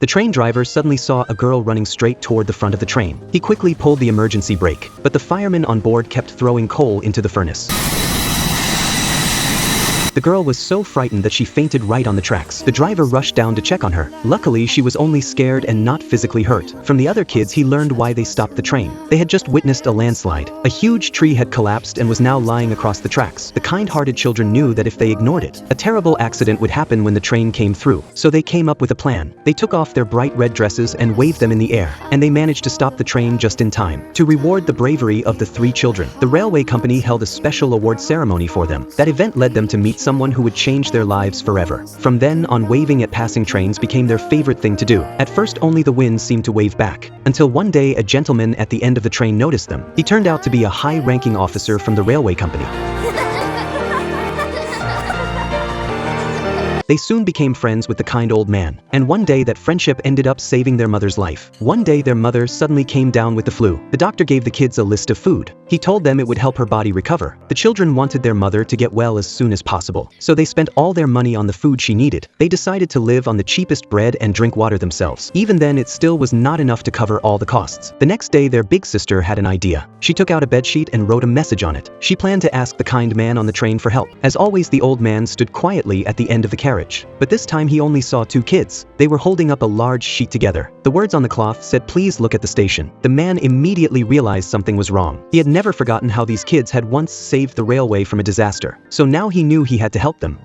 The train driver suddenly saw a girl running straight toward the front of the train. He quickly pulled the emergency brake, but the firemen on board kept throwing coal into the furnace. The girl was so frightened that she fainted right on the tracks. The driver rushed down to check on her. Luckily, she was only scared and not physically hurt. From the other kids, he learned why they stopped the train. They had just witnessed a landslide. A huge tree had collapsed and was now lying across the tracks. The kind-hearted children knew that if they ignored it, a terrible accident would happen when the train came through. So they came up with a plan. They took off their bright red dresses and waved them in the air, and they managed to stop the train just in time. To reward the bravery of the 3 children, the railway company held a special award ceremony for them. That event led them to meet someone who would change their lives forever. From then on, waving at passing trains became their favorite thing to do. At first, only the wind seemed to wave back, until one day a gentleman at the end of the train noticed them. He turned out to be a high-ranking officer from the railway company. They soon became friends with the kind old man, and one day that friendship ended up saving their mother's life. One day their mother suddenly came down with the flu. The doctor gave the kids a list of food. He told them it would help her body recover. The children wanted their mother to get well as soon as possible, so they spent all their money on the food she needed. They decided to live on the cheapest bread and drink water themselves. Even then, it still was not enough to cover all the costs. The next day, their big sister had an idea. She took out a bedsheet and wrote a message on it. She planned to ask the kind man on the train for help. As always, the old man stood quietly at the end of the carriage. But this time he only saw 2 kids. They were holding up a large sheet together. The words on the cloth said, "Please look at the station." The man immediately realized something was wrong. He had never forgotten how these kids had once saved the railway from a disaster. So now he knew he had to help them.